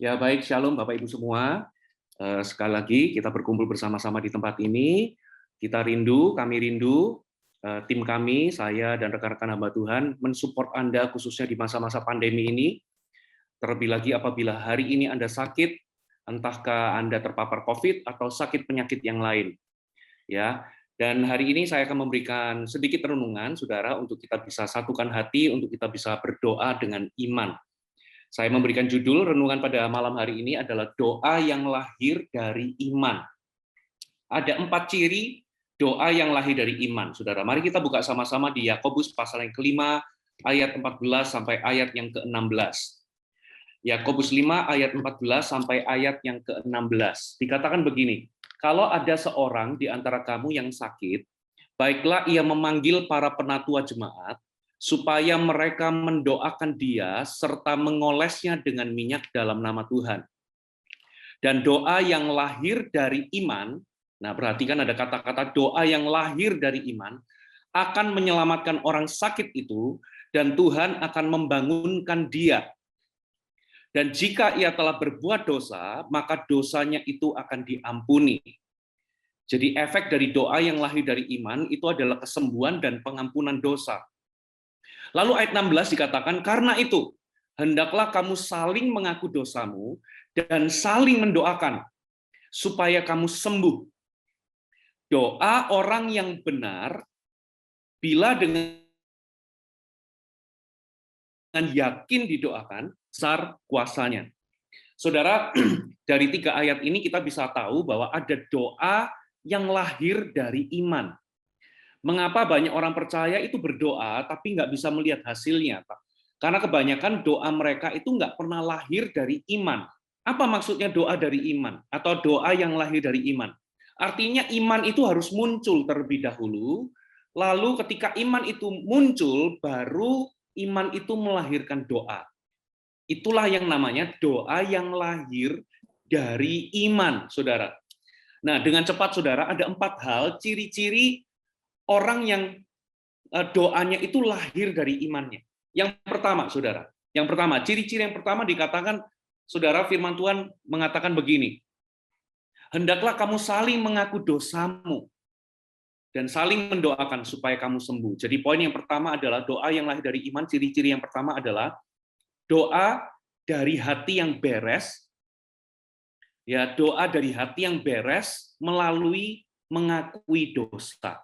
Ya baik, Shalom Bapak Ibu semua. Sekali lagi kita berkumpul bersama-sama di tempat ini. Kita rindu, kami rindu, tim kami, saya dan rekan-rekan hamba Tuhan mensupport Anda khususnya di masa-masa pandemi ini. Terlebih lagi apabila hari ini Anda sakit, entahkah Anda terpapar COVID atau sakit penyakit yang lain. Ya. Dan hari ini saya akan memberikan sedikit renungan, Saudara, untuk kita bisa satukan hati, untuk kita bisa berdoa dengan iman. Saya memberikan judul renungan pada malam hari ini adalah doa yang lahir dari iman. Ada 4 ciri doa yang lahir dari iman. Saudara, mari kita buka sama-sama di Yakobus pasal yang kelima, ayat 14 sampai ayat yang ke-16. Yakobus 5 ayat 14 sampai ayat yang ke-16. Dikatakan begini, kalau ada seorang di antara kamu yang sakit, baiklah ia memanggil para penatua jemaat, supaya mereka mendoakan dia serta mengolesnya dengan minyak dalam nama Tuhan. Dan doa yang lahir dari iman, nah perhatikan ada kata-kata doa yang lahir dari iman, akan menyelamatkan orang sakit itu, dan Tuhan akan membangunkan dia. Dan jika ia telah berbuat dosa, maka dosanya itu akan diampuni. Jadi efek dari doa yang lahir dari iman itu adalah kesembuhan dan pengampunan dosa. Lalu ayat 16 dikatakan, karena itu, hendaklah kamu saling mengaku dosamu dan saling mendoakan, supaya kamu sembuh. Doa orang yang benar, bila dengan yakin didoakan, besar kuasanya. Saudara, dari 3 ayat ini kita bisa tahu bahwa ada doa yang lahir dari iman. Mengapa banyak orang percaya itu berdoa tapi nggak bisa melihat hasilnya, Pak? Karena kebanyakan doa mereka itu nggak pernah lahir dari iman. Apa maksudnya doa dari iman? Atau doa yang lahir dari iman? Artinya iman itu harus muncul terlebih dahulu, lalu ketika iman itu muncul, baru iman itu melahirkan doa. Itulah yang namanya doa yang lahir dari iman, saudara. Nah, dengan cepat, saudara, ada 4 hal, ciri-ciri orang yang doanya itu lahir dari imannya. Yang pertama, saudara, ciri-ciri yang pertama dikatakan, saudara, firman Tuhan mengatakan begini, hendaklah kamu saling mengaku dosamu dan saling mendoakan supaya kamu sembuh. Jadi poin yang pertama adalah doa yang lahir dari iman, ciri-ciri yang pertama adalah doa dari hati yang beres, ya doa dari hati yang beres melalui mengakui dosa.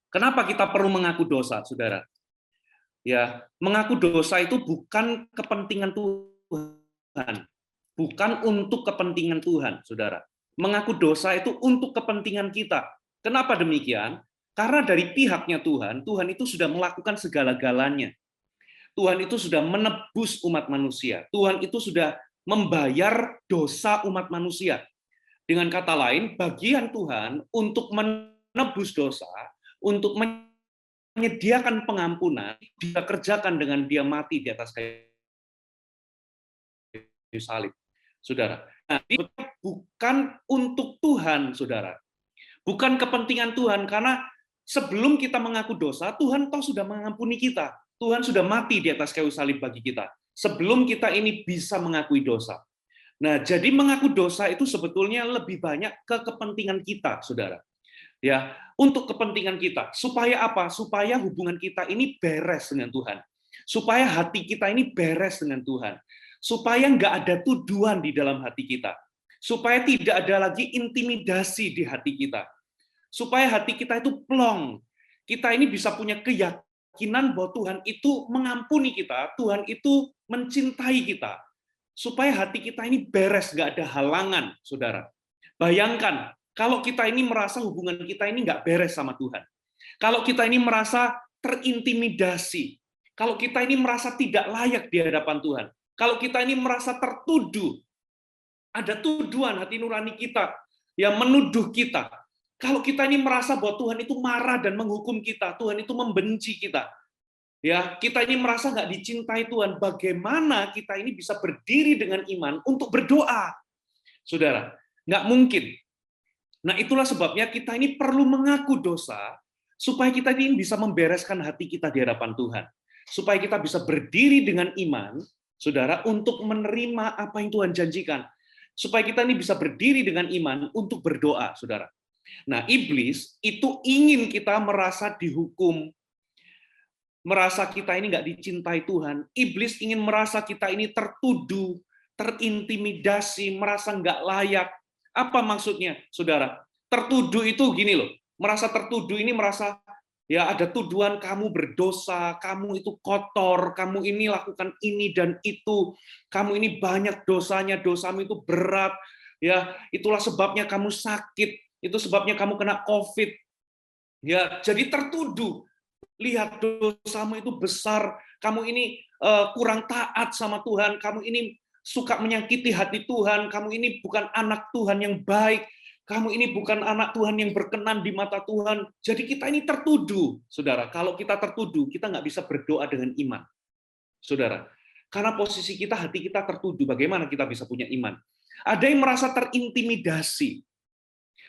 Kenapa kita perlu mengaku dosa, saudara? Ya, mengaku dosa itu bukan kepentingan Tuhan, bukan untuk kepentingan Tuhan, saudara. Mengaku dosa itu untuk kepentingan kita. Kenapa demikian? Karena dari pihaknya Tuhan, Tuhan itu sudah melakukan segala-galanya. Tuhan itu sudah menebus umat manusia. Tuhan itu sudah membayar dosa umat manusia. Dengan kata lain, bagian Tuhan untuk menebus dosa, untuk menyediakan pengampunan, dia kerjakan dengan dia mati di atas kayu salib. Saudara, nah, itu bukan untuk Tuhan, saudara. Bukan kepentingan Tuhan, karena sebelum kita mengaku dosa, Tuhan toh sudah mengampuni kita. Tuhan sudah mati di atas kayu salib bagi kita. Sebelum kita ini bisa mengakui dosa. Nah, jadi mengaku dosa itu sebetulnya lebih banyak ke kepentingan kita, saudara. Ya, untuk kepentingan kita. Supaya apa? Supaya hubungan kita ini beres dengan Tuhan. Supaya hati kita ini beres dengan Tuhan. Supaya nggak ada tuduhan di dalam hati kita. Supaya tidak ada lagi intimidasi di hati kita. Supaya hati kita itu plong. Kita ini bisa punya keyakinan bahwa Tuhan itu mengampuni kita, Tuhan itu mencintai kita. Supaya hati kita ini beres, nggak ada halangan, saudara. Bayangkan, kalau kita ini merasa hubungan kita ini nggak beres sama Tuhan. Kalau kita ini merasa terintimidasi. Kalau kita ini merasa tidak layak di hadapan Tuhan. Kalau kita ini merasa tertuduh. Ada tuduhan hati nurani kita yang menuduh kita. Kalau kita ini merasa bahwa Tuhan itu marah dan menghukum kita, Tuhan itu membenci kita. Ya, kita ini merasa nggak dicintai Tuhan. Bagaimana kita ini bisa berdiri dengan iman untuk berdoa? Saudara, nggak mungkin. Nah, itulah sebabnya kita ini perlu mengaku dosa, supaya kita ini bisa membereskan hati kita di hadapan Tuhan. Supaya kita bisa berdiri dengan iman, saudara, untuk menerima apa yang Tuhan janjikan. Supaya kita ini bisa berdiri dengan iman untuk berdoa, saudara. Nah, iblis itu ingin kita merasa dihukum, merasa kita ini nggak dicintai Tuhan. Iblis ingin merasa kita ini tertuduh, terintimidasi, merasa nggak layak. Apa maksudnya, saudara? Tertuduh itu gini loh, merasa tertuduh ini merasa ya ada tuduhan kamu berdosa, kamu itu kotor, kamu ini lakukan ini dan itu, kamu ini banyak dosanya, dosamu itu berat, ya itulah sebabnya kamu sakit, itu sebabnya kamu kena COVID. Ya, jadi tertuduh. Lihat dosamu itu besar, kamu ini kurang taat sama Tuhan, kamu ini suka menyakiti hati Tuhan, kamu ini bukan anak Tuhan yang baik, kamu ini bukan anak Tuhan yang berkenan di mata Tuhan. Jadi kita ini tertuduh, saudara. Kalau kita tertuduh, kita nggak bisa berdoa dengan iman, saudara. Karena posisi kita, hati kita tertuduh. Bagaimana kita bisa punya iman? Ada yang merasa terintimidasi.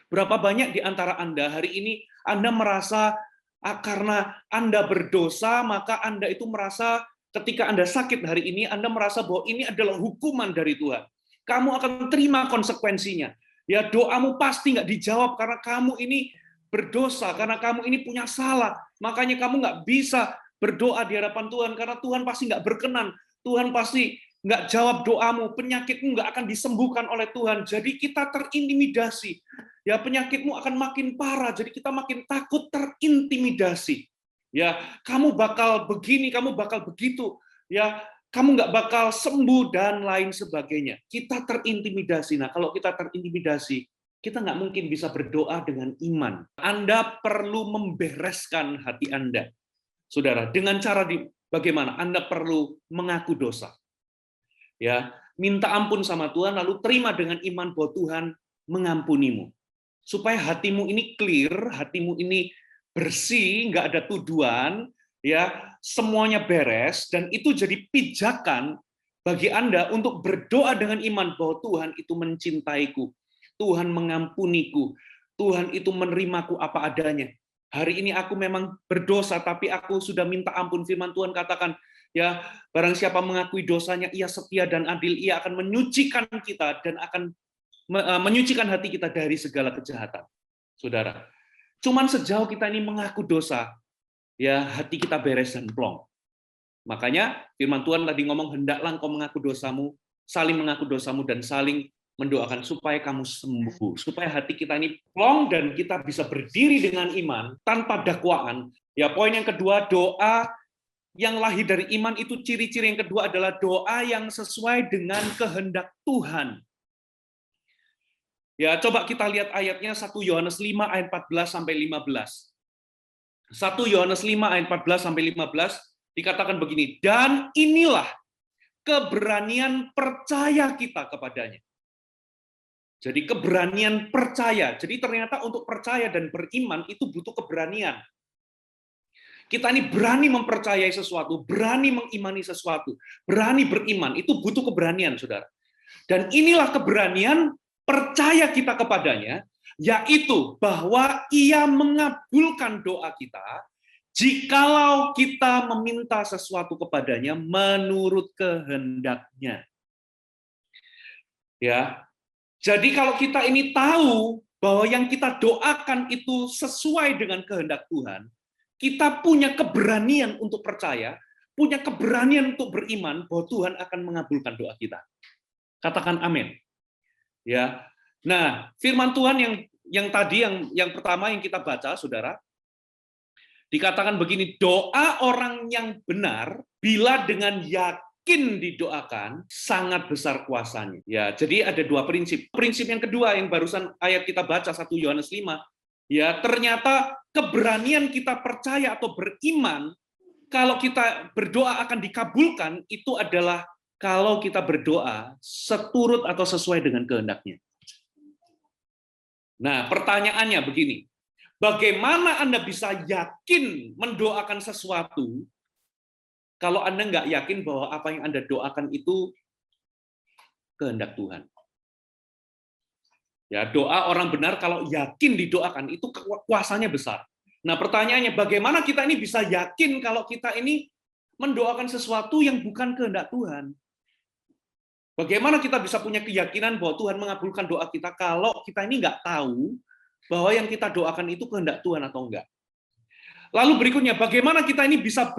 Berapa banyak di antara Anda hari ini Anda merasa karena Anda berdosa, maka Anda itu merasa ketika Anda sakit hari ini, Anda merasa bahwa ini adalah hukuman dari Tuhan. Kamu akan terima konsekuensinya. Ya, doamu pasti nggak dijawab karena kamu ini berdosa, karena kamu ini punya salah. Makanya kamu nggak bisa berdoa di hadapan Tuhan, karena Tuhan pasti nggak berkenan. Tuhan pasti nggak jawab doamu, penyakitmu nggak akan disembuhkan oleh Tuhan. Jadi kita terintimidasi. Ya, penyakitmu akan makin parah, jadi kita makin takut, terintimidasi. Ya, kamu bakal begini, kamu bakal begitu. Ya, kamu nggak bakal sembuh dan lain sebagainya. Kita terintimidasi. Nah, kalau kita terintimidasi, kita nggak mungkin bisa berdoa dengan iman. Anda perlu membereskan hati Anda, saudara. Dengan cara bagaimana? Anda perlu mengaku dosa. Ya, minta ampun sama Tuhan, lalu terima dengan iman bahwa Tuhan mengampunimu. Supaya hatimu ini clear, hatimu ini bersih, nggak ada tuduhan, ya semuanya beres, dan itu jadi pijakan bagi Anda untuk berdoa dengan iman bahwa Tuhan itu mencintaiku, Tuhan mengampuniku, Tuhan itu menerimaku apa adanya. Hari ini aku memang berdosa, tapi aku sudah minta ampun. Firman Tuhan katakan, ya barang siapa mengakui dosanya, ia setia dan adil, ia akan menyucikan kita dan akan menyucikan hati kita dari segala kejahatan. Saudara, cuman sejauh kita ini mengaku dosa, ya hati kita beres dan plong. Makanya firman Tuhan tadi ngomong, hendaklah engkau mengaku dosamu, saling mengaku dosamu dan saling mendoakan supaya kamu sembuh, supaya hati kita ini plong dan kita bisa berdiri dengan iman tanpa dakwaan. Ya, poin yang kedua, doa yang lahir dari iman itu ciri-ciri yang kedua adalah doa yang sesuai dengan kehendak Tuhan. Ya, coba kita lihat ayatnya 1 Yohanes 5 ayat 14 sampai 15. 1 Yohanes 5 ayat 14 sampai 15 dikatakan begini, dan inilah keberanian percaya kita kepadanya. Jadi keberanian percaya. Jadi ternyata untuk percaya dan beriman itu butuh keberanian. Kita ini berani mempercayai sesuatu, berani mengimani sesuatu, berani beriman, itu butuh keberanian, saudara. Dan inilah keberanian percaya kita kepadanya, yaitu bahwa ia mengabulkan doa kita jikalau kita meminta sesuatu kepadanya menurut kehendaknya. Ya. Jadi kalau kita ini tahu bahwa yang kita doakan itu sesuai dengan kehendak Tuhan, kita punya keberanian untuk percaya, punya keberanian untuk beriman bahwa Tuhan akan mengabulkan doa kita. Katakan amin. Ya. Nah, firman Tuhan yang tadi yang pertama yang kita baca, Saudara, dikatakan begini, doa orang yang benar bila dengan yakin didoakan sangat besar kuasanya. Ya, jadi ada dua prinsip. Prinsip yang kedua yang barusan ayat kita baca 1 Yohanes 5, ya, ternyata keberanian kita percaya atau beriman kalau kita berdoa akan dikabulkan itu adalah kalau kita berdoa seturut atau sesuai dengan kehendaknya. Nah, pertanyaannya begini, bagaimana Anda bisa yakin mendoakan sesuatu kalau Anda nggak yakin bahwa apa yang Anda doakan itu kehendak Tuhan? Ya, doa orang benar kalau yakin didoakan itu kuasanya besar. Nah, pertanyaannya bagaimana kita ini bisa yakin kalau kita ini mendoakan sesuatu yang bukan kehendak Tuhan? Bagaimana kita bisa punya keyakinan bahwa Tuhan mengabulkan doa kita kalau kita ini nggak tahu bahwa yang kita doakan itu kehendak Tuhan atau enggak? Lalu berikutnya, bagaimana kita ini bisa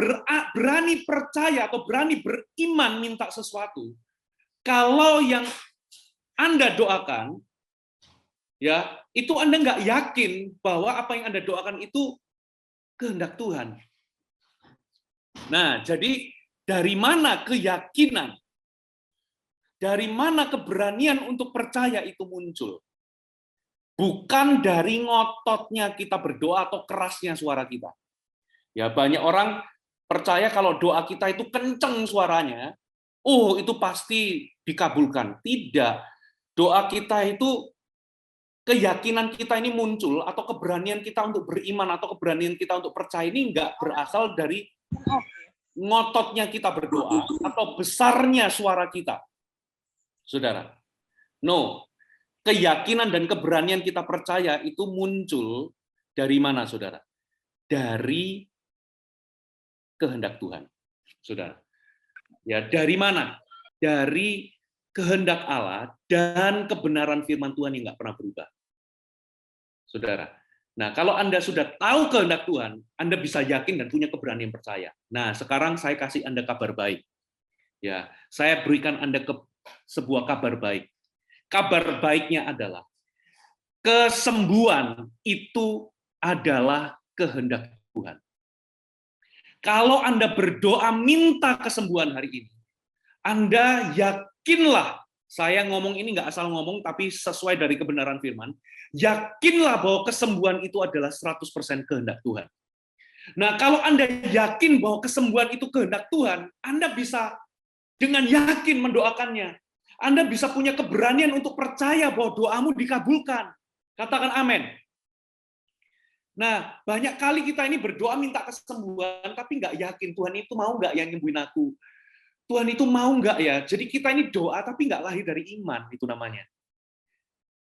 berani percaya atau berani beriman minta sesuatu kalau yang Anda doakan, ya itu Anda nggak yakin bahwa apa yang Anda doakan itu kehendak Tuhan. Nah, jadi dari mana keyakinan, dari mana keberanian untuk percaya itu muncul? Bukan dari ngototnya kita berdoa atau kerasnya suara kita. Ya, banyak orang percaya kalau doa kita itu kenceng suaranya, oh itu pasti dikabulkan. Tidak. Doa kita itu, keyakinan kita ini muncul, atau keberanian kita untuk beriman, atau keberanian kita untuk percaya ini nggak berasal dari ngototnya kita berdoa, atau besarnya suara kita. Saudara. No. Keyakinan dan keberanian kita percaya itu muncul dari mana, saudara? Dari kehendak Tuhan, saudara. Ya, dari mana? Dari kehendak Allah dan kebenaran firman Tuhan yang nggak pernah berubah, saudara. Nah, kalau Anda sudah tahu kehendak Tuhan, Anda bisa yakin dan punya keberanian percaya. Nah, sekarang saya kasih Anda kabar baik. Ya, saya berikan Anda sebuah kabar baik. Kabar baiknya adalah kesembuhan itu adalah kehendak Tuhan. Kalau Anda berdoa minta kesembuhan hari ini, Anda yakinlah, saya ngomong ini nggak asal ngomong, tapi sesuai dari kebenaran firman, yakinlah bahwa kesembuhan itu adalah 100% kehendak Tuhan. Nah, kalau Anda yakin bahwa kesembuhan itu kehendak Tuhan, Anda bisa dengan yakin mendoakannya. Anda bisa punya keberanian untuk percaya bahwa doamu dikabulkan. Katakan amin. Nah, banyak kali kita ini berdoa minta kesembuhan, tapi nggak yakin Tuhan itu mau nggak yang nyembuhin aku. Tuhan itu mau nggak ya? Jadi kita ini doa, tapi nggak lahir dari iman, itu namanya.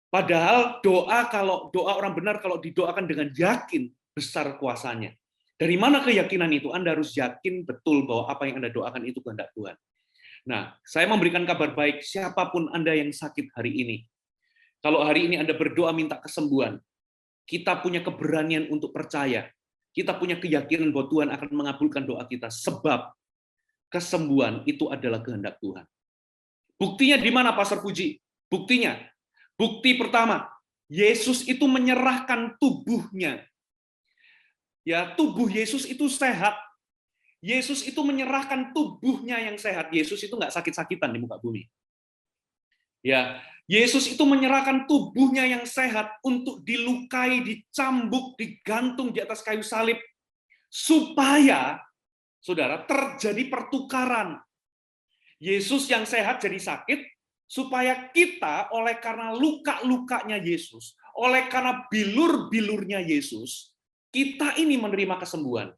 Padahal kalau doa orang benar, kalau didoakan dengan yakin, besar kuasanya. Dari mana keyakinan itu? Anda harus yakin betul bahwa apa yang Anda doakan itu kehendak Tuhan. Nah, saya memberikan kabar baik, siapapun Anda yang sakit hari ini. Kalau hari ini Anda berdoa minta kesembuhan, kita punya keberanian untuk percaya. Kita punya keyakinan bahwa Tuhan akan mengabulkan doa kita, sebab kesembuhan itu adalah kehendak Tuhan. Buktinya di mana, Pastor Puji? Buktinya, bukti pertama, Yesus itu menyerahkan tubuhnya. Ya, tubuh Yesus itu sehat. Yesus itu menyerahkan tubuhnya yang sehat. Yesus itu nggak sakit-sakitan di muka bumi. Ya, Yesus itu menyerahkan tubuhnya yang sehat untuk dilukai, dicambuk, digantung di atas kayu salib, supaya, saudara, terjadi pertukaran. Yesus yang sehat jadi sakit, supaya kita, oleh karena luka-lukanya Yesus, oleh karena bilur-bilurnya Yesus, kita ini menerima kesembuhan.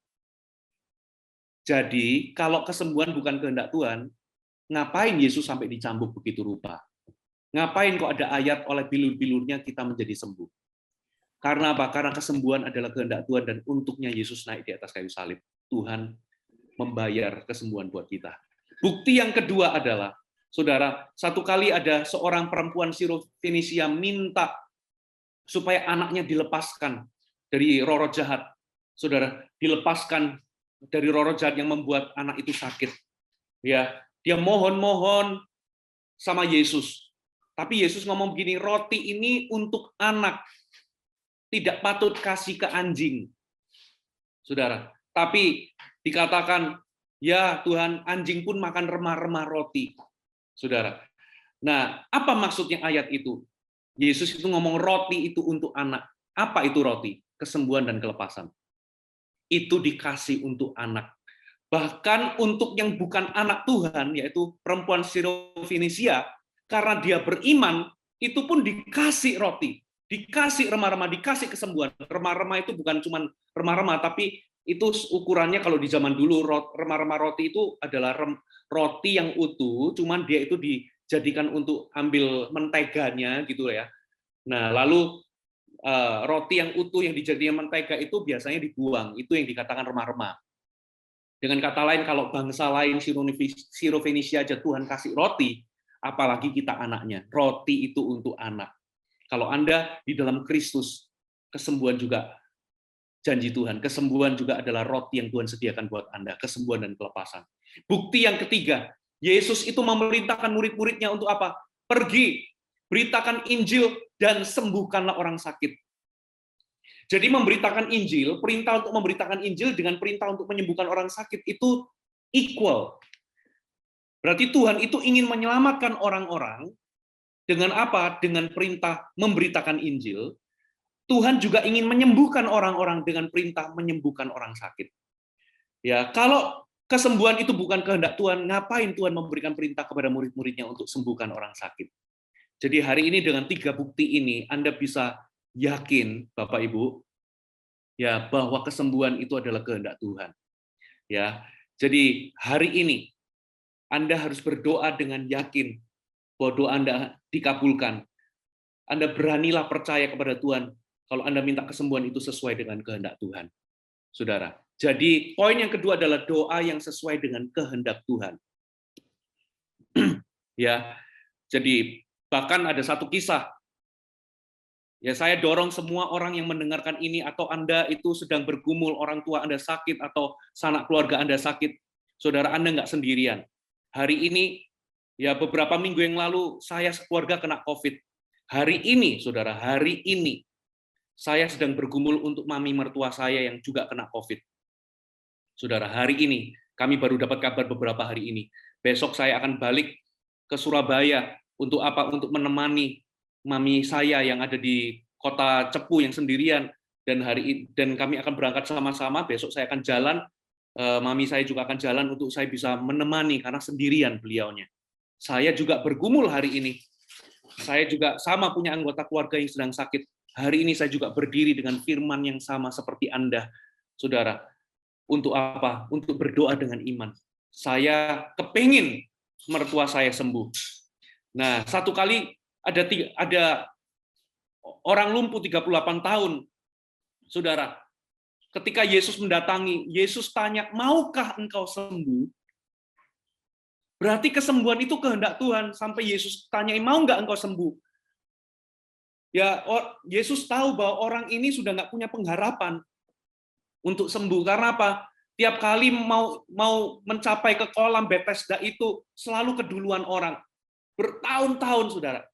Jadi, kalau kesembuhan bukan kehendak Tuhan, ngapain Yesus sampai dicambuk begitu rupa? Ngapain kok ada ayat oleh bilur-bilurnya kita menjadi sembuh? Karena apa? Karena kesembuhan adalah kehendak Tuhan dan untuknya Yesus naik di atas kayu salib. Tuhan membayar kesembuhan buat kita. Bukti yang kedua adalah, saudara, satu kali ada seorang perempuan Sirofenisia minta supaya anaknya dilepaskan dari roh jahat. Saudara, dilepaskan dari roh jahat yang membuat anak itu sakit. Ya, dia mohon-mohon sama Yesus. Tapi Yesus ngomong begini, roti ini untuk anak, tidak patut kasih ke anjing. Saudara, tapi dikatakan, ya Tuhan, anjing pun makan remah-remah roti. Saudara. Nah, apa maksudnya ayat itu? Yesus itu ngomong roti itu untuk anak. Apa itu roti? Kesembuhan dan kelepasan. Itu dikasih untuk anak. Bahkan untuk yang bukan anak Tuhan, yaitu perempuan Sirofenisia, karena dia beriman, itu pun dikasih roti, dikasih remah-remah, dikasih kesembuhan. Remah-remah itu bukan cuma remah-remah, tapi itu ukurannya kalau di zaman dulu, remah-remah roti itu adalah roti yang utuh, cuman dia itu dijadikan untuk ambil menteganya gitu ya. Nah, lalu roti yang utuh yang dijadikan mentega itu biasanya dibuang, itu yang dikatakan remah-remah. Dengan kata lain, kalau bangsa lain Sirofenisia aja Tuhan kasih roti, apalagi kita anaknya. Roti itu untuk anak. Kalau Anda di dalam Kristus, kesembuhan juga janji Tuhan. Kesembuhan juga adalah roti yang Tuhan sediakan buat Anda, kesembuhan dan kelepasan. Bukti yang ketiga, Yesus itu memerintahkan murid-muridnya untuk apa? Pergi, beritakan Injil, dan sembuhkanlah orang sakit. Jadi memberitakan Injil, perintah untuk memberitakan Injil dengan perintah untuk menyembuhkan orang sakit itu equal. Berarti Tuhan itu ingin menyelamatkan orang-orang dengan apa? Dengan perintah memberitakan Injil. Tuhan juga ingin menyembuhkan orang-orang dengan perintah menyembuhkan orang sakit. Ya, kalau kesembuhan itu bukan kehendak Tuhan, ngapain Tuhan memberikan perintah kepada murid-muridnya untuk sembuhkan orang sakit? Jadi hari ini dengan 3 bukti ini Anda bisa yakin, Bapak Ibu, ya, bahwa kesembuhan itu adalah kehendak Tuhan. Ya. Jadi hari ini Anda harus berdoa dengan yakin bahwa doa Anda dikabulkan. Anda beranilah percaya kepada Tuhan kalau Anda minta kesembuhan itu sesuai dengan kehendak Tuhan. Saudara. Jadi poin yang kedua adalah doa yang sesuai dengan kehendak Tuhan. Ya. Jadi bahkan ada satu kisah. Ya, saya dorong semua orang yang mendengarkan ini atau Anda itu sedang bergumul, orang tua Anda sakit atau sanak keluarga Anda sakit, saudara Anda nggak sendirian. Hari ini, ya beberapa minggu yang lalu, saya sekeluarga kena COVID. Hari ini, saudara, hari ini, saya sedang bergumul untuk mami mertua saya yang juga kena COVID. Saudara, hari ini, kami baru dapat kabar beberapa hari ini. Besok saya akan balik ke Surabaya untuk apa? Untuk menemani mami saya yang ada di kota Cepu yang sendirian, dan kami akan berangkat sama-sama. Besok saya akan jalan, mami saya juga akan jalan untuk saya bisa menemani karena sendirian beliaunya. Saya juga bergumul hari ini. Saya juga sama punya anggota keluarga yang sedang sakit. Hari ini saya juga berdiri dengan firman yang sama seperti Anda, saudara. Untuk apa? Untuk berdoa dengan iman. Saya kepingin mertua saya sembuh. Nah, satu kali ada orang lumpuh 38 tahun, saudara. Ketika Yesus mendatangi, Yesus tanya, maukah engkau sembuh? Berarti kesembuhan itu kehendak Tuhan. Sampai Yesus tanyai, mau nggak engkau sembuh? Ya, Yesus tahu bahwa orang ini sudah nggak punya pengharapan untuk sembuh. Karena apa? Tiap kali mau mencapai ke kolam Bethesda itu selalu keduluan orang. Bertahun-tahun, saudara.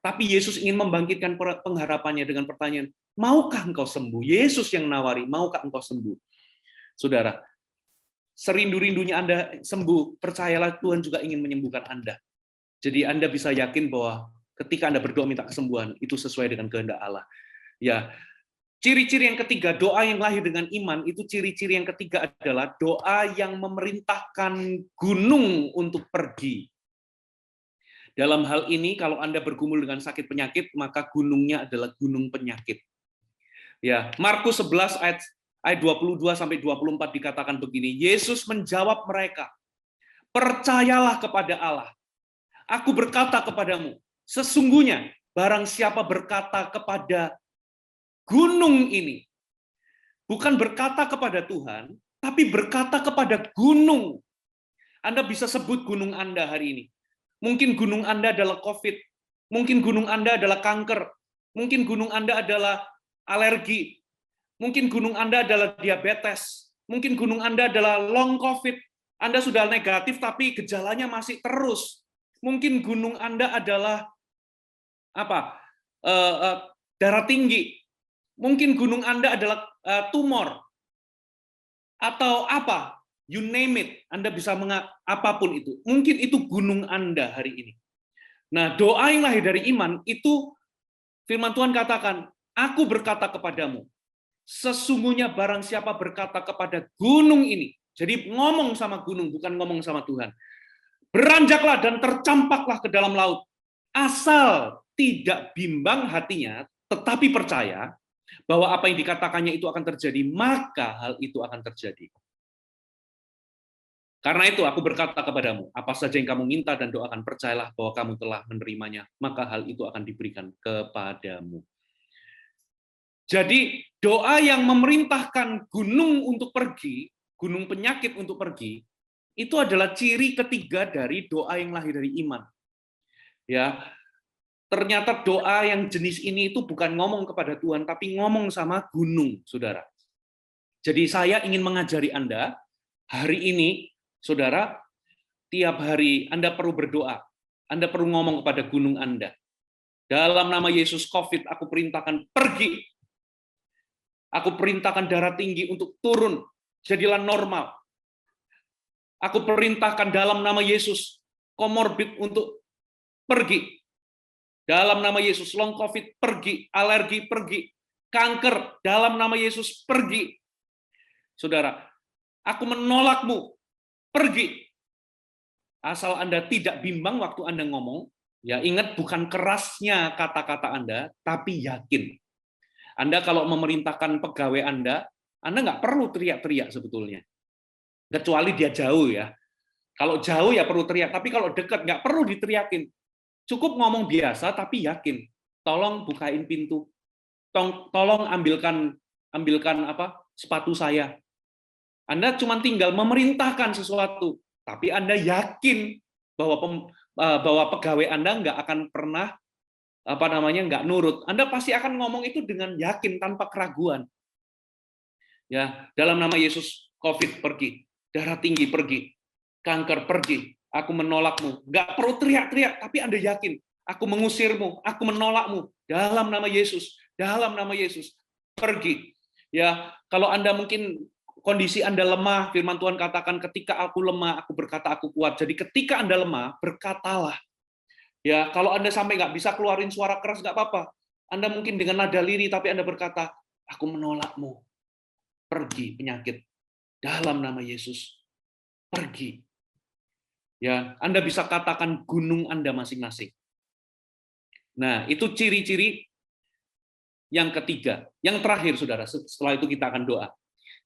Tapi Yesus ingin membangkitkan pengharapannya dengan pertanyaan, maukah engkau sembuh? Yesus yang nawari, maukah engkau sembuh? Saudara, serindu-rindunya Anda sembuh, percayalah Tuhan juga ingin menyembuhkan Anda. Jadi Anda bisa yakin bahwa ketika Anda berdoa minta kesembuhan, itu sesuai dengan kehendak Allah. Ya, ciri-ciri yang ketiga, doa yang lahir dengan iman, itu ciri-ciri yang ketiga adalah doa yang memerintahkan gunung untuk pergi. Dalam hal ini, kalau Anda bergumul dengan sakit penyakit, maka gunungnya adalah gunung penyakit. Ya, Markus 11 ayat 22 sampai 24 dikatakan begini, Yesus menjawab mereka, percayalah kepada Allah. Aku berkata kepadamu, sesungguhnya barang siapa berkata kepada gunung ini, bukan berkata kepada Tuhan, tapi berkata kepada gunung. Anda bisa sebut gunung Anda hari ini. Mungkin gunung Anda adalah COVID, mungkin gunung Anda adalah kanker, mungkin gunung Anda adalah alergi, mungkin gunung Anda adalah diabetes, mungkin gunung Anda adalah long COVID, Anda sudah negatif tapi gejalanya masih terus. Mungkin gunung Anda adalah apa? Darah tinggi. Mungkin gunung Anda adalah tumor. Atau apa? You name it, Anda bisa apapun itu. Mungkin itu gunung Anda hari ini. Nah, doa yang lahir dari iman itu firman Tuhan katakan, aku berkata kepadamu, sesungguhnya barang siapa berkata kepada gunung ini, jadi ngomong sama gunung, bukan ngomong sama Tuhan. Beranjaklah dan tercampaklah ke dalam laut. Asal tidak bimbang hatinya, tetapi percaya bahwa apa yang dikatakannya itu akan terjadi, maka hal itu akan terjadi. Karena itu aku berkata kepadamu, apa saja yang kamu minta dan doakan, percayalah bahwa kamu telah menerimanya, maka hal itu akan diberikan kepadamu. Jadi doa yang memerintahkan gunung untuk pergi, gunung penyakit untuk pergi, itu adalah ciri ketiga dari doa yang lahir dari iman. Ya, ternyata doa yang jenis ini itu bukan ngomong kepada Tuhan, tapi ngomong sama gunung, saudara. Jadi saya ingin mengajari Anda, hari ini, saudara, tiap hari Anda perlu berdoa. Anda perlu ngomong kepada gunung Anda. Dalam nama Yesus COVID, aku perintahkan pergi. Aku perintahkan darah tinggi untuk turun, jadilah normal. Aku perintahkan dalam nama Yesus, komorbid untuk pergi. Dalam nama Yesus, long COVID pergi, alergi pergi, kanker dalam nama Yesus pergi. Saudara, aku menolakmu, pergi. Asal Anda tidak bimbang waktu Anda ngomong, ya ingat bukan kerasnya kata-kata Anda, tapi yakin. Anda kalau memerintahkan pegawai Anda nggak perlu teriak-teriak sebetulnya. Kecuali dia jauh ya. Kalau jauh ya perlu teriak, tapi kalau dekat nggak perlu diteriakin. Cukup ngomong biasa tapi yakin. Tolong bukain pintu. Tolong ambilkan sepatu saya. Anda cuma tinggal memerintahkan sesuatu, tapi Anda yakin bahwa pegawai Anda nggak akan pernah nggak nurut. Anda pasti akan ngomong itu dengan yakin tanpa keraguan. Ya, dalam nama Yesus, COVID pergi, darah tinggi pergi, kanker pergi, aku menolakmu. Nggak perlu teriak-teriak, tapi Anda yakin, aku mengusirmu, aku menolakmu, dalam nama Yesus, pergi. Ya, kalau Anda mungkin kondisi Anda lemah, firman Tuhan katakan ketika aku lemah, aku berkata aku kuat. Jadi ketika Anda lemah, berkatalah. Ya, kalau Anda sampai nggak bisa keluarin suara keras, nggak apa-apa. Anda mungkin dengan nada lirih, tapi Anda berkata, aku menolakmu. Pergi penyakit. Dalam nama Yesus. Pergi. Ya, Anda bisa katakan gunung Anda masing-masing. Nah, itu ciri-ciri yang ketiga. Yang terakhir, saudara, setelah itu kita akan doa.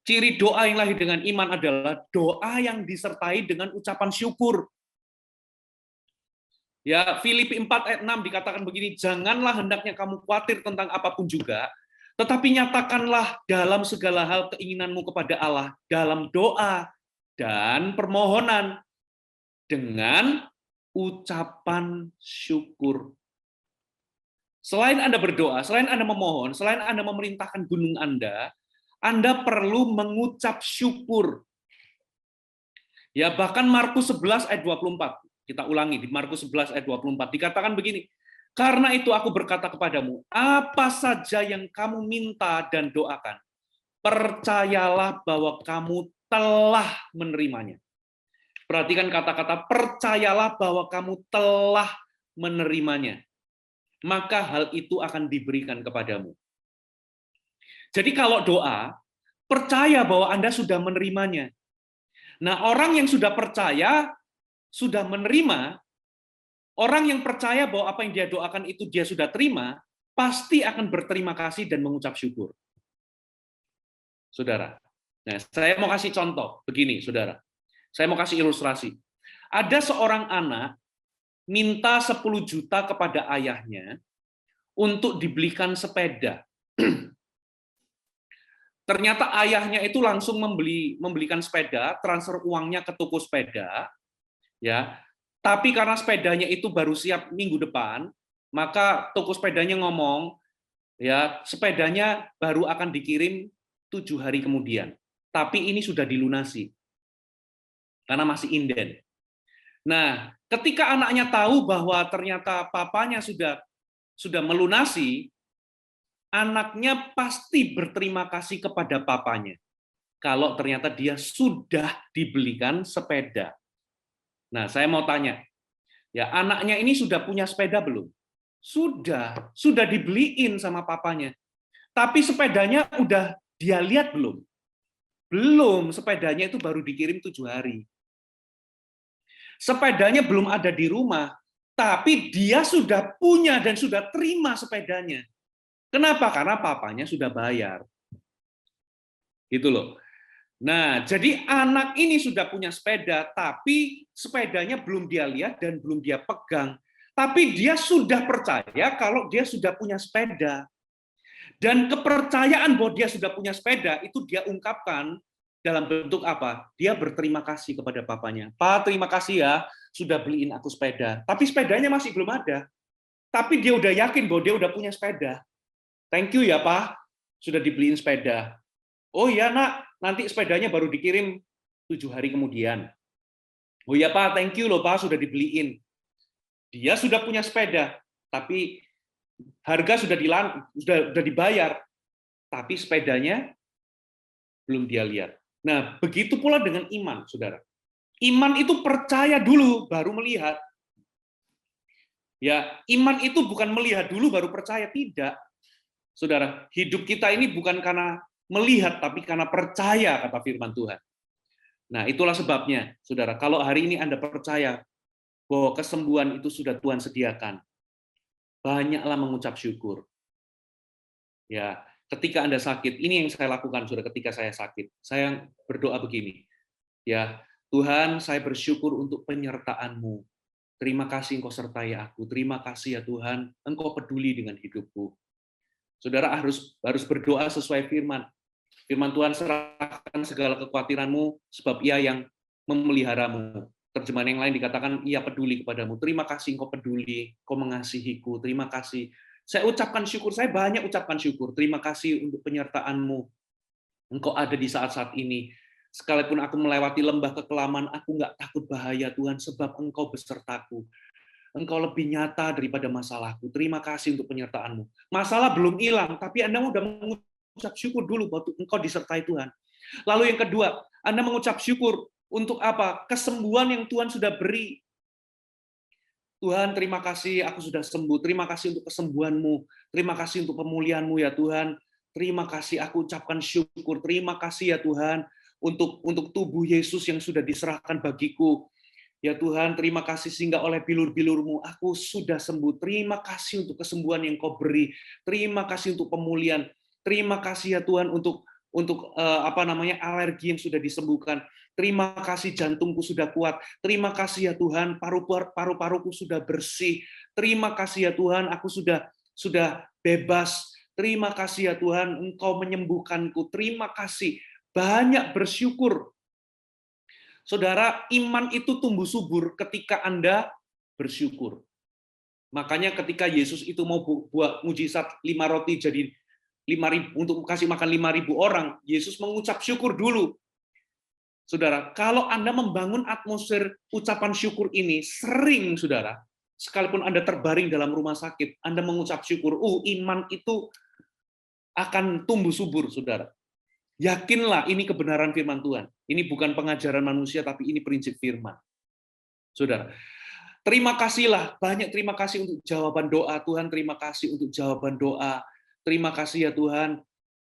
Ciri doa yang lahir dengan iman adalah doa yang disertai dengan ucapan syukur. Ya, Filipi 4 ayat 6 dikatakan begini, janganlah hendaknya kamu khawatir tentang apapun juga, tetapi nyatakanlah dalam segala hal keinginanmu kepada Allah dalam doa dan permohonan dengan ucapan syukur. Selain Anda berdoa, selain Anda memohon, selain Anda memerintahkan gunung Anda perlu mengucap syukur. Ya, bahkan Markus 11 ayat 24. Kita ulangi di Markus 11 ayat 24 dikatakan begini, karena itu aku berkata kepadamu, apa saja yang kamu minta dan doakan, percayalah bahwa kamu telah menerimanya. Perhatikan kata-kata percayalah bahwa kamu telah menerimanya. Maka hal itu akan diberikan kepadamu. Jadi kalau doa, percaya bahwa Anda sudah menerimanya. Nah, orang yang sudah percaya, sudah menerima, orang yang percaya bahwa apa yang dia doakan itu dia sudah terima, pasti akan berterima kasih dan mengucap syukur. Saudara, nah saya mau kasih contoh, begini saudara. Saya mau kasih ilustrasi. Ada seorang anak minta 10 juta kepada ayahnya untuk dibelikan sepeda. Ternyata ayahnya itu langsung membelikan sepeda, transfer uangnya ke toko sepeda, ya. Tapi karena sepedanya itu baru siap minggu depan, maka toko sepedanya ngomong, ya sepedanya baru akan dikirim 7 hari kemudian. Tapi ini sudah dilunasi, karena masih inden. Nah, ketika anaknya tahu bahwa ternyata papanya sudah melunasi, anaknya pasti berterima kasih kepada papanya kalau ternyata dia sudah dibelikan sepeda. Nah, saya mau tanya, ya anaknya ini sudah punya sepeda belum? Sudah dibeliin sama papanya. Tapi sepedanya udah dia lihat belum? Belum, sepedanya itu baru dikirim 7 hari. Sepedanya belum ada di rumah, tapi dia sudah punya dan sudah terima sepedanya. Kenapa? Karena papanya sudah bayar. Gitu loh. Nah, jadi anak ini sudah punya sepeda, tapi sepedanya belum dia lihat dan belum dia pegang. Tapi dia sudah percaya kalau dia sudah punya sepeda. Dan kepercayaan bahwa dia sudah punya sepeda, itu dia ungkapkan Dalam bentuk apa? Dia berterima kasih kepada papanya. Pak, terima kasih ya, sudah beliin aku sepeda. Tapi sepedanya masih belum ada. Tapi dia udah yakin bahwa dia udah punya sepeda. Thank you ya, Pak, sudah dibeliin sepeda. Oh iya, Nak, nanti sepedanya baru dikirim 7 hari kemudian. Oh iya, Pak, thank you loh, Pak, sudah dibeliin. Dia sudah punya sepeda, tapi harga sudah dibayar, tapi sepedanya belum dia lihat. Nah, begitu pula dengan iman, saudara. Iman itu percaya dulu, baru melihat. Ya, iman itu bukan melihat dulu baru percaya, tidak. Saudara, hidup kita ini bukan karena melihat, tapi karena percaya, kata firman Tuhan. Nah, itulah sebabnya, saudara, kalau hari ini Anda percaya bahwa kesembuhan itu sudah Tuhan sediakan, banyaklah mengucap syukur. Ya, ketika Anda sakit, ini yang saya lakukan, saudara, ketika saya sakit. Saya berdoa begini, ya, Tuhan, saya bersyukur untuk penyertaan-Mu. Terima kasih Engkau sertai aku. Terima kasih ya Tuhan, Engkau peduli dengan hidupku. Saudara harus berdoa sesuai firman. Firman Tuhan, serahkan segala kekhawatiranmu, sebab Ia yang memeliharamu. Terjemahan yang lain dikatakan, Ia peduli kepadamu. Terima kasih Engkau peduli, Engkau mengasihiku. Terima kasih. Saya ucapkan syukur, saya banyak ucapkan syukur. Terima kasih untuk penyertaan-Mu. Engkau ada di saat-saat ini. Sekalipun aku melewati lembah kekelaman, aku nggak takut bahaya Tuhan, sebab Engkau besertaku. Engkau lebih nyata daripada masalahku. Terima kasih untuk penyertaan-Mu. Masalah belum hilang, tapi Anda sudah mengucap syukur dulu bahwa Engkau disertai Tuhan. Lalu yang kedua, Anda mengucap syukur untuk apa? Kesembuhan yang Tuhan sudah beri. Tuhan, terima kasih aku sudah sembuh. Terima kasih untuk kesembuhan-Mu. Terima kasih untuk pemulihan-Mu ya Tuhan. Terima kasih, aku ucapkan syukur. Terima kasih ya Tuhan untuk tubuh Yesus yang sudah diserahkan bagiku. Ya Tuhan, terima kasih sehingga oleh bilur-bilur-Mu aku sudah sembuh. Terima kasih untuk kesembuhan yang Kau beri. Terima kasih untuk pemulihan. Terima kasih ya Tuhan untuk alergi yang sudah disembuhkan. Terima kasih jantungku sudah kuat. Terima kasih ya Tuhan, paru-paruku sudah bersih. Terima kasih ya Tuhan, aku sudah bebas. Terima kasih ya Tuhan, Engkau menyembuhkanku. Terima kasih. Banyak bersyukur. Saudara, iman itu tumbuh subur ketika Anda bersyukur. Makanya ketika Yesus itu mau buat mujizat 5 roti jadi 5.000 untuk kasih makan 5.000 orang, Yesus mengucap syukur dulu. Saudara, kalau Anda membangun atmosfer ucapan syukur ini sering, saudara, sekalipun Anda terbaring dalam rumah sakit, Anda mengucap syukur, iman itu akan tumbuh subur, saudara. Yakinlah ini kebenaran firman Tuhan. Ini bukan pengajaran manusia, tapi ini prinsip firman. Saudara, terima kasihlah, banyak terima kasih untuk jawaban doa. Tuhan, terima kasih untuk jawaban doa. Terima kasih ya Tuhan.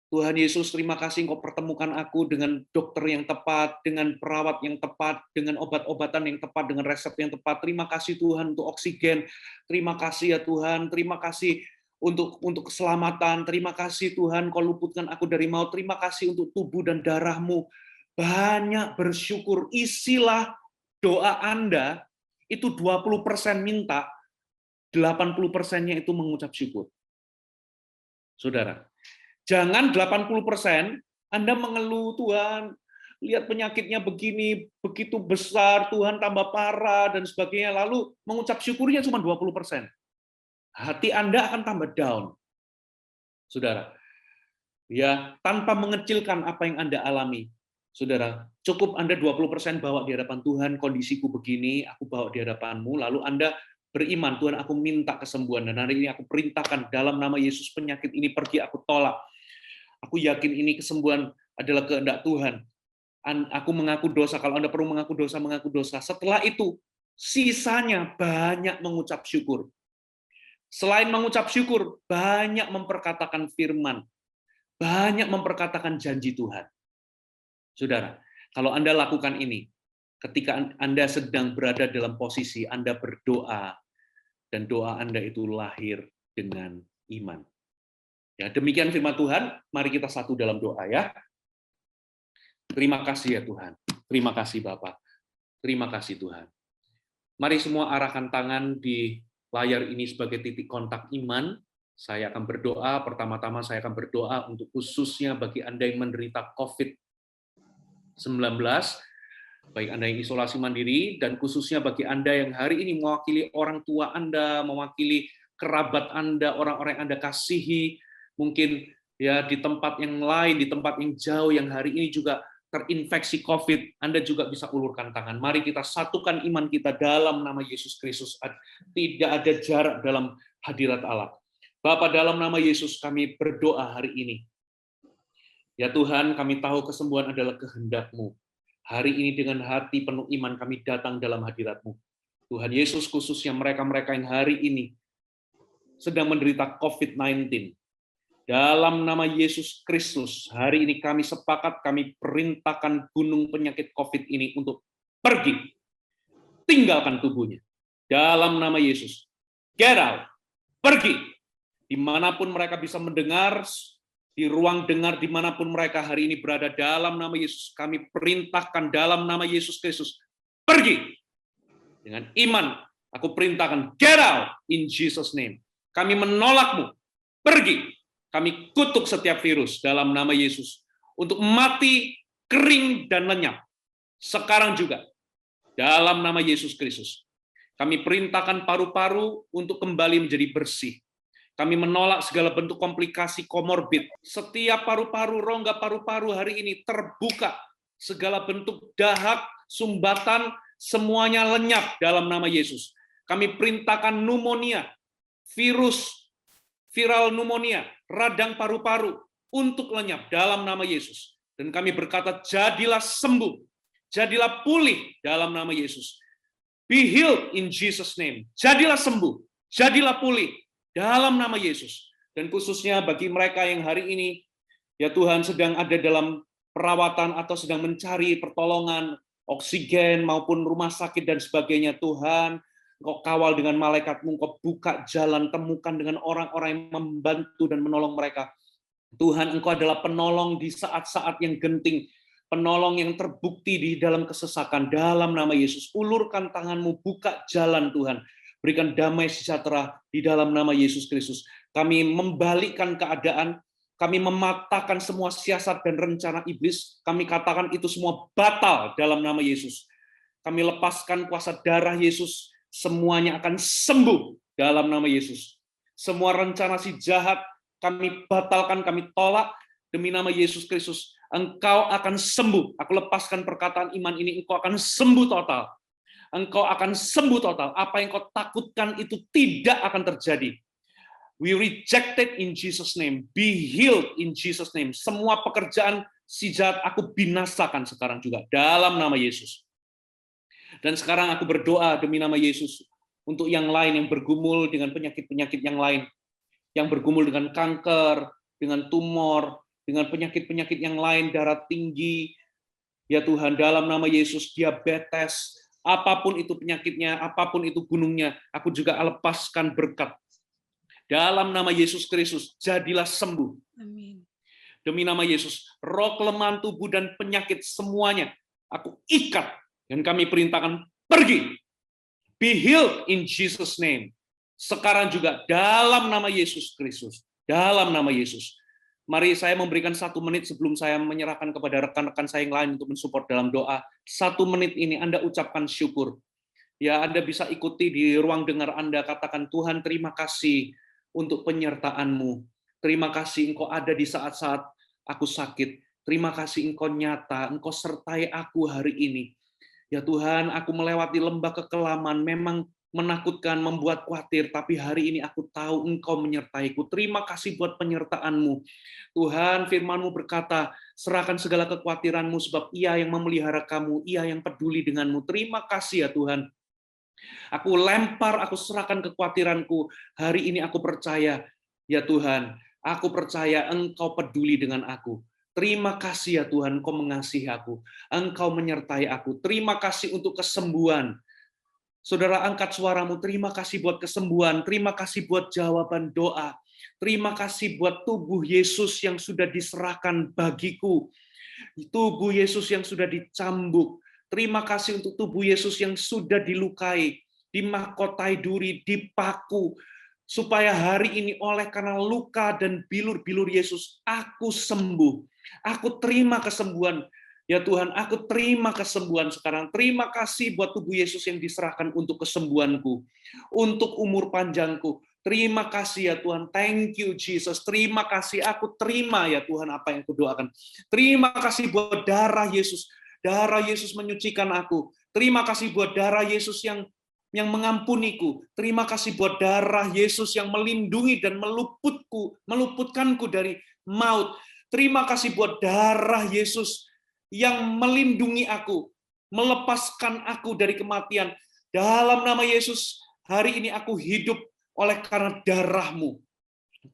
Tuhan Yesus, terima kasih Engkau pertemukan aku dengan dokter yang tepat, dengan perawat yang tepat, dengan obat-obatan yang tepat, dengan resep yang tepat. Terima kasih Tuhan untuk oksigen. Terima kasih ya Tuhan. Terima kasih untuk keselamatan. Terima kasih Tuhan, Kau luputkan aku dari maut. Terima kasih untuk tubuh dan darah-Mu. Banyak bersyukur. Isilah doa Anda, itu 20% minta, 80%-nya itu mengucap syukur. Saudara, jangan 80% Anda mengeluh, Tuhan, lihat penyakitnya begini, begitu besar, Tuhan tambah parah, dan sebagainya, lalu mengucap syukurnya cuma 20%. Hati Anda akan tambah down. Saudara, ya, tanpa mengecilkan apa yang Anda alami. Saudara, cukup Anda 20% bawa di hadapan Tuhan, kondisiku begini, aku bawa di hadapan-Mu, lalu Anda beriman, Tuhan, aku minta kesembuhan, dan hari ini aku perintahkan dalam nama Yesus, penyakit ini pergi, aku tolak. Aku yakin ini kesembuhan adalah kehendak Tuhan. Aku mengaku dosa, kalau Anda perlu mengaku dosa, mengaku dosa. Setelah itu, sisanya banyak mengucap syukur. Selain mengucap syukur, banyak memperkatakan firman, banyak memperkatakan janji Tuhan. Saudara, kalau Anda lakukan ini, ketika Anda sedang berada dalam posisi Anda berdoa, dan doa Anda itu lahir dengan iman. Ya, demikian firman Tuhan, mari kita satu dalam doa ya. Terima kasih ya Tuhan. Terima kasih Bapak. Terima kasih Tuhan. Mari semua arahkan tangan di layar ini sebagai titik kontak iman. Saya akan berdoa, pertama-tama saya akan berdoa untuk khususnya bagi Anda yang menderita COVID. baik Anda yang isolasi mandiri, dan khususnya bagi Anda yang hari ini mewakili orang tua Anda, mewakili kerabat Anda, orang-orang yang Anda kasihi, mungkin ya di tempat yang lain, di tempat yang jauh, yang hari ini juga terinfeksi COVID, Anda juga bisa ulurkan tangan. Mari kita satukan iman kita dalam nama Yesus Kristus. Tidak ada jarak dalam hadirat Allah. Bapa, dalam nama Yesus kami berdoa hari ini. Ya Tuhan, kami tahu kesembuhan adalah kehendak-Mu. Hari ini dengan hati penuh iman kami datang dalam hadirat-Mu. Tuhan Yesus, khususnya mereka-mereka yang hari ini sedang menderita COVID-19. Dalam nama Yesus Kristus, hari ini kami sepakat, kami perintahkan gunung penyakit COVID ini untuk pergi. Tinggalkan tubuhnya. Dalam nama Yesus. Get out. Pergi. Dimanapun mereka bisa mendengar, di ruang dengar dimanapun mereka hari ini berada, dalam nama Yesus, kami perintahkan dalam nama Yesus Kristus. Pergi. Dengan iman, aku perintahkan, get out in Jesus' name. Kami menolakmu. Pergi. Kami kutuk setiap virus dalam nama Yesus untuk mati, kering, dan lenyap. Sekarang juga, dalam nama Yesus Kristus. Kami perintahkan paru-paru untuk kembali menjadi bersih. Kami menolak segala bentuk komplikasi komorbid. Setiap paru-paru, rongga paru-paru hari ini terbuka. Segala bentuk dahak, sumbatan, semuanya lenyap dalam nama Yesus. Kami perintahkan pneumonia, virus, viral pneumonia, radang paru-paru untuk lenyap dalam nama Yesus. Dan kami berkata, jadilah sembuh, jadilah pulih dalam nama Yesus. Be healed in Jesus' name. Jadilah sembuh, jadilah pulih dalam nama Yesus. Dan khususnya bagi mereka yang hari ini, ya Tuhan, sedang ada dalam perawatan atau sedang mencari pertolongan, oksigen maupun rumah sakit dan sebagainya, Tuhan, Engkau kawal dengan malaikat-Mu, Engkau buka jalan, temukan dengan orang-orang yang membantu dan menolong mereka. Tuhan, Engkau adalah penolong di saat-saat yang genting, penolong yang terbukti di dalam kesesakan. Dalam nama Yesus, ulurkan tangan-Mu, buka jalan Tuhan. Berikan damai sejahtera di dalam nama Yesus Kristus. Kami membalikkan keadaan, kami mematahkan semua siasat dan rencana iblis, kami katakan itu semua batal dalam nama Yesus. Kami lepaskan kuasa darah Yesus, semuanya akan sembuh dalam nama Yesus. Semua rencana si jahat kami batalkan, kami tolak demi nama Yesus Kristus. Engkau akan sembuh. Aku lepaskan perkataan iman ini, engkau akan sembuh total. Engkau akan sembuh total. Apa yang kau takutkan itu tidak akan terjadi. We reject it in Jesus' name. Be healed in Jesus' name. Semua pekerjaan si jahat aku binasakan sekarang juga dalam nama Yesus. Dan sekarang aku berdoa demi nama Yesus untuk yang lain yang bergumul dengan penyakit-penyakit yang lain, yang bergumul dengan kanker, dengan tumor, dengan penyakit-penyakit yang lain, darah tinggi. Ya Tuhan, dalam nama Yesus, diabetes, apapun itu penyakitnya, apapun itu gunungnya, aku juga lepaskan berkat. Dalam nama Yesus Kristus, jadilah sembuh. Amin. Demi nama Yesus, roh kelemahan tubuh dan penyakit semuanya, aku ikat. Dan kami perintahkan, pergi. Be healed in Jesus' name. Sekarang juga dalam nama Yesus Kristus. Dalam nama Yesus. Mari saya memberikan 1 menit sebelum saya menyerahkan kepada rekan-rekan saya yang lain untuk mensupport dalam doa. 1 menit ini Anda ucapkan syukur. Ya, Anda bisa ikuti di ruang dengar Anda, katakan, Tuhan terima kasih untuk penyertaan-Mu. Terima kasih Engkau ada di saat-saat aku sakit. Terima kasih Engkau nyata, Engkau sertai aku hari ini. Ya Tuhan, aku melewati lembah kekelaman, memang menakutkan, membuat khawatir, tapi hari ini aku tahu Engkau menyertaiku. Terima kasih buat penyertaan-Mu. Tuhan, firman-Mu berkata, serahkan segala kekhawatiran-Mu, sebab Ia yang memelihara kamu, Ia yang peduli dengan-Mu. Terima kasih ya Tuhan. Aku lempar, aku serahkan kekhawatiranku. Hari ini aku percaya, ya Tuhan, aku percaya Engkau peduli dengan aku. Terima kasih ya Tuhan, Engkau mengasihi aku. Engkau menyertai aku. Terima kasih untuk kesembuhan. Saudara, angkat suaramu. Terima kasih buat kesembuhan. Terima kasih buat jawaban doa. Terima kasih buat tubuh Yesus yang sudah diserahkan bagiku. Tubuh Yesus yang sudah dicambuk. Terima kasih untuk tubuh Yesus yang sudah dilukai, dimahkotai duri, dipaku. Supaya hari ini oleh karena luka dan bilur-bilur Yesus, aku sembuh. Aku terima kesembuhan. Ya Tuhan, aku terima kesembuhan sekarang. Terima kasih buat tubuh Yesus yang diserahkan untuk kesembuhanku, untuk umur panjangku. Terima kasih ya Tuhan. Thank you Jesus. Terima kasih. Aku terima ya Tuhan apa yang kudoakan. Terima kasih buat darah Yesus. Darah Yesus menyucikan aku. Terima kasih buat darah Yesus yang mengampuniku. Terima kasih buat darah Yesus yang melindungi dan meluputkanku dari maut. Terima kasih buat darah Yesus yang melindungi aku, melepaskan aku dari kematian. Dalam nama Yesus, hari ini aku hidup oleh karena darah-Mu.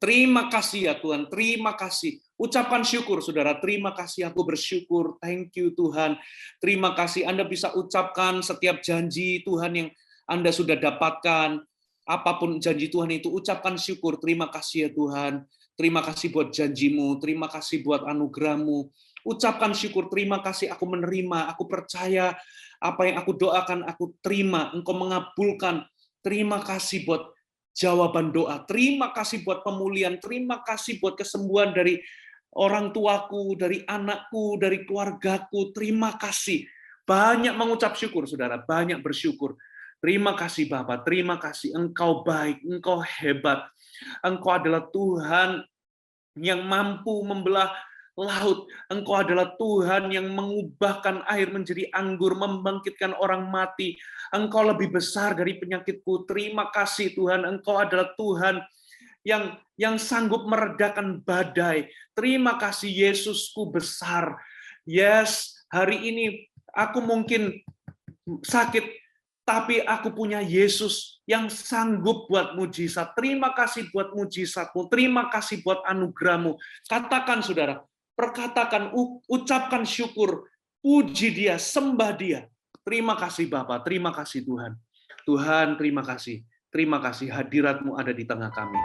Terima kasih ya Tuhan, terima kasih. Ucapkan syukur, saudara. Terima kasih, aku bersyukur. Thank you Tuhan. Terima kasih Anda bisa ucapkan setiap janji Tuhan yang Anda sudah dapatkan. Apapun janji Tuhan itu, ucapkan syukur. Terima kasih ya Tuhan. Terima kasih buat janjimu, terima kasih buat anugerah-Mu. Ucapkan syukur, terima kasih aku menerima, aku percaya apa yang aku doakan, aku terima, Engkau mengabulkan. Terima kasih buat jawaban doa. Terima kasih buat pemulihan, terima kasih buat kesembuhan dari orang tuaku, dari anakku, dari keluargaku. Terima kasih. Banyak mengucap syukur, saudara. Banyak bersyukur. Terima kasih Bapak, terima kasih. Engkau baik, Engkau hebat. Engkau adalah Tuhan yang mampu membelah laut. Engkau adalah Tuhan yang mengubahkan air menjadi anggur, membangkitkan orang mati. Engkau lebih besar dari penyakitku. Terima kasih Tuhan, Engkau adalah Tuhan yang sanggup meredakan badai. Terima kasih Yesusku besar. Yes, hari ini aku mungkin sakit, tapi aku punya Yesus yang sanggup buat mujizat. Terima kasih buat mujizatmu. Terima kasih buat anugerahmu. Katakan saudara, perkatakan, ucapkan syukur. Puji dia, sembah dia. Terima kasih Bapa, terima kasih Tuhan. Tuhan, terima kasih. Terima kasih hadiratmu ada di tengah kami.